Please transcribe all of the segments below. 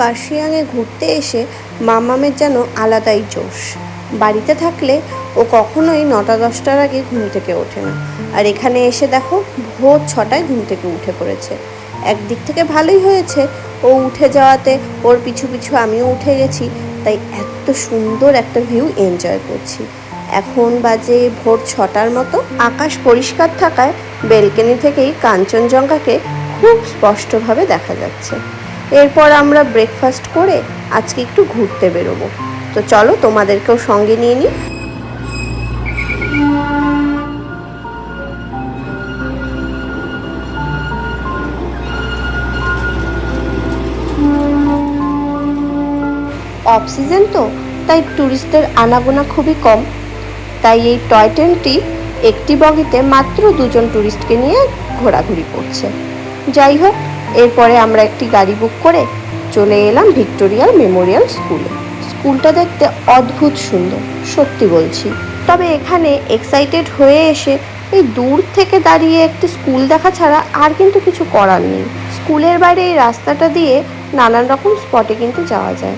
কার্শিয়াংয়ে ঘুরতে এসে মামামের যেন আলাদাই জোশ। বাড়িতে থাকলে ও কখনোই 9টা-10টার আগে ঘুম থেকে ওঠে না, আর এখানে এসে দেখো ভোর 6টায় ঘুম থেকে উঠে পড়েছে। একদিক থেকে ভালোই হয়েছে, ও উঠে যাওয়াতে ওর পিছু পিছু আমিও উঠে গেছি, তাই এত সুন্দর একটা ভিউ এনজয় করছি। এখন বাজে ভোর 6টার মতো। আকাশ পরিষ্কার থাকায় বেলকনি থেকেই কাঞ্চনজঙ্ঘাকে খুব স্পষ্টভাবে দেখা যাচ্ছে। এরপর আমরা ব্রেকফাস্ট করে আজকে একটু ঘুরতে বেরোবো। তো চলো তোমাদেরকেও সঙ্গে নিয়ে নিই। অফ সিজন তো, তাই ট্যুরিস্টদের আনাগোনা খুবই কম। তাই এই টয় ট্রেনটি একটি বগিতে মাত্র 2জন ট্যুরিস্টকে নিয়ে ঘোরাঘুরি করছে। যাই হোক, এরপরে আমরা একটি গাড়ি বুক করে চলে এলাম ভিক্টোরিয়া মেমোরিয়াল স্কুলে। স্কুলটা দেখতে অদ্ভুত সুন্দর, সত্যি বলছি। তবে এখানে এক্সাইটেড হয়ে এসে এই দূর থেকে দাঁড়িয়ে একটি স্কুল দেখা ছাড়া আর কিন্তু কিছু করার নেই। স্কুলের বাইরে এই রাস্তাটা দিয়ে নানান রকম স্পটে কিন্তু যাওয়া যায়।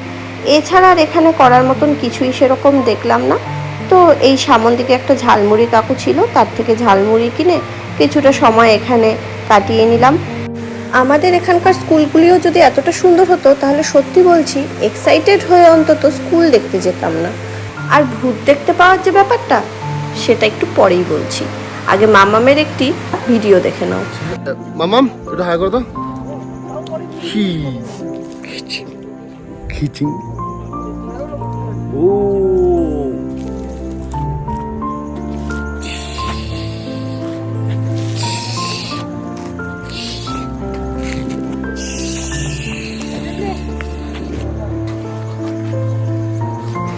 এছাড়া আর এখানে করার মতন কিছুই সেরকম দেখলাম না। তো এই সামন দিকে একটা ঝালমুড়ি কাকু ছিল, তার থেকে ঝালমুড়ি কিনে কিছুটা সময় এখানে কাটিয়ে নিলাম। আমাদের এখানকার স্কুলগুলিও যদি এতটা সুন্দর হতো তাহলে সত্যি বলছি এক্সাইটেড হয়ে অন্তত স্কুল দেখতে যেতাম না। আর ভূত দেখতে পাওয়ার যে ব্যাপারটা, সেটা একটু পরেই বলছি। আগে মামামের একটি ভিডিও দেখে নাও। মামাম এটা হাই করো তো। খিচিং ও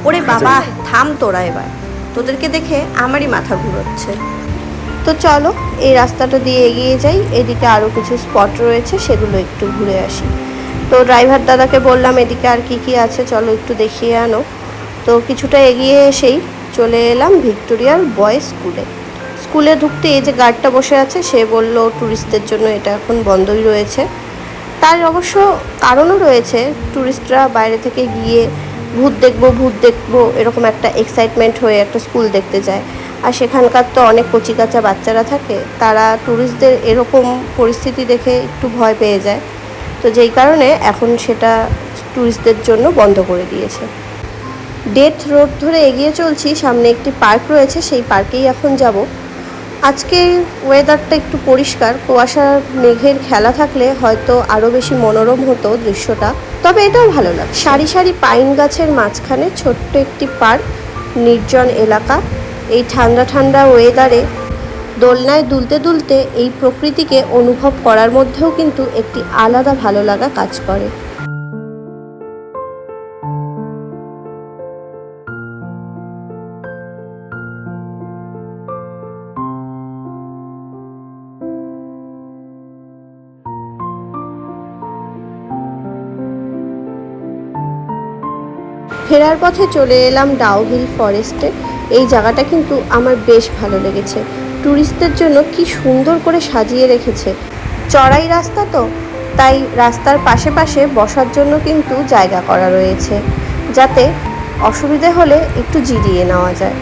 ওরে বাবা, থাম তোরা, এবার তোদেরকে দেখে আমারই মাথা ঘুরোচ্ছে। তো চলো এই রাস্তাটা দিয়ে এগিয়ে যাই, এদিকে আরও কিছু স্পট রয়েছে, সেগুলো একটু ঘুরে আসি। তো ড্রাইভার দাদাকে বললাম এদিকে আর কি কি আছে চলো একটু দেখিয়ে আনো। তো কিছুটা এগিয়ে এসেই চলে এলাম ভিক্টোরিয়ার বয়েজ স্কুলে। স্কুলে ঢুকতে এই যে গার্ডটা বসে আছে, সে বলল ট্যুরিস্টদের জন্য এটা এখন বন্ধই রয়েছে। তার অবশ্য কারণও রয়েছে, ট্যুরিস্টরা বাইরে থেকে গিয়ে ভূত দেখবো এরকম একটা এক্সাইটমেন্ট হয়ে একটা স্কুল দেখতে যায়। আর সেখানকার তো অনেক কচিকাচা বাচ্চারা থাকে, তারা ট্যুরিস্টদের এরকম পরিস্থিতি দেখে একটু ভয় পেয়ে যায়। তো যেই কারণে এখন সেটা ট্যুরিস্টদের জন্য বন্ধ করে দিয়েছে। ডেথ রোড ধরে এগিয়ে চলছি, সামনে একটি পার্ক রয়েছে, সেই পার্কেই এখন যাব। আজকে ওয়েদারটা একটু পরিষ্কার, কুয়াশার মেঘের খেলা থাকলে হয়তো আরও বেশি মনোরম হতো দৃশ্যটা, তবে এটাও ভালো লাগে। সারি সারি পাইন গাছের মাঝখানে ছোট্ট একটি পার্ক, নির্জন এলাকা। এই ঠান্ডা ঠান্ডা ওয়েদারে দোলনায় দুলতে দুলতে এই প্রকৃতিকে অনুভব করার মধ্যেও কিন্তু একটি আলাদা ভালো লাগা কাজ করে। ফেরার পথে চলে এলাম ডাউ হিল ফরেস্টে। এই জায়গাটা কিন্তু আমার বেশ ভালো লেগেছে, ট্যুরিস্টদের জন্য কি সুন্দর করে সাজিয়ে রেখেছে। চড়াই রাস্তা তো, তাই রাস্তার পাশে পাশে বসার জন্য কিন্তু জায়গা করা রয়েছে, যাতে অসুবিধে হলে একটু জিরিয়ে নেওয়া যায়।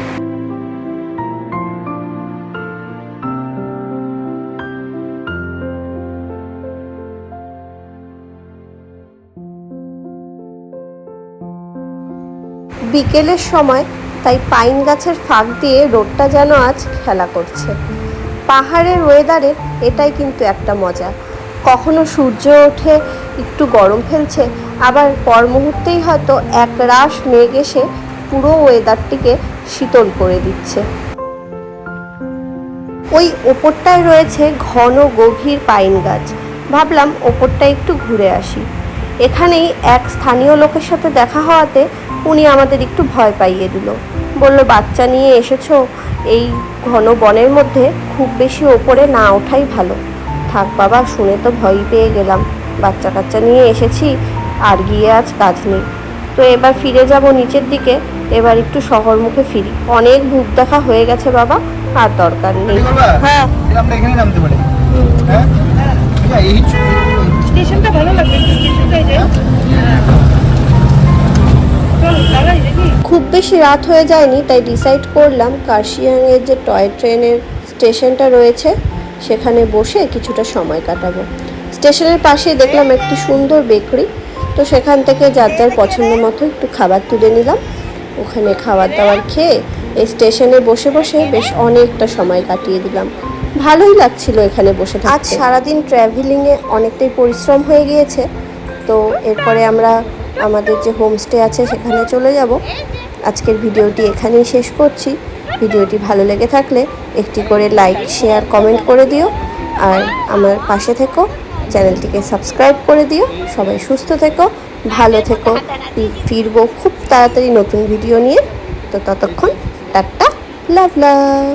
বিকেলের সময়, তাই পাইন গাছের ফাঁক দিয়ে রোডটা যেন আজ খেলা করছে। পাহাড়ের ওয়েদারের এটাই কিন্তু একটা মজা। কখনো সূর্য ওঠে একটু গরম ফেলছে, আবার পর মুহূর্তেই হয়তো এক রাশ মেঘ এসে পুরো ওয়েদারটিকে শীতল করে দিচ্ছে। ওই ওপরটায় রয়েছে ঘন গভীর পাইন গাছ, ভাবলাম ওপরটা একটু ঘুরে আসি। এখানেই এক স্থানীয় লোকের সাথে দেখা হওয়াতে উনি আমাদের একটু ভয় পাইয়ে দিল, বলল বাচ্চা নিয়ে এসেছো, এই ঘন বনের মধ্যে খুব বেশি ওপরে না ওঠাই ভালো। থাক বাবা, শুনে তো ভয় পেয়ে গেলাম, বাচ্চা কাচ্চা নিয়ে এসেছি, আর গিয়ে আজ কাজ নেই। তো এবার ফিরে যাব নিচের দিকে, এবার একটু শহর মুখে ফিরি। অনেক ভূত দেখা হয়ে গেছে বাবা, আর দরকার নেই। হ্যাঁ, আমরা এখানেই নামতে পারি। হ্যাঁ, এই স্টেশনটা ভালো লাগবে, স্টেশনটাই যাই। বেশি রাত হয়ে যায়নি, তাই ডিসাইড করলাম কার্শিয়াংয়ের যে টয় ট্রেনের স্টেশনটা রয়েছে সেখানে বসে কিছুটা সময় কাটাবো। স্টেশনের পাশেই দেখলাম একটি সুন্দর বেকারি, তো সেখান থেকে যার যার পছন্দ মতো একটু খাবার তুলে নিলাম। ওখানে খাবার দাবার খেয়ে এই স্টেশনে বসে বসে বেশ অনেকটা সময় কাটিয়ে দিলাম। ভালোই লাগছিল এখানে বসে থাকতে। আজ সারাদিন ট্র্যাভেলিংয়ে অনেকটাই পরিশ্রম হয়ে গিয়েছে, তো এরপরে আমরা আমাদের যে হোমস্টে আছে সেখানে চলে যাব। আজকের ভিডিওটি এখানেই শেষ করছি। ভিডিওটি ভালো লেগে থাকলে একটি করে লাইক, শেয়ার, কমেন্ট করে দিও, আর আমার পাশে থেকো, চ্যানেলটিকে সাবস্ক্রাইব করে দিও। সবাই সুস্থ থেকো, ভালো থেকো। ফিরবো খুব তাড়াতাড়ি নতুন ভিডিও নিয়ে। তো ততক্ষণ টাটা, লাভ লাভ।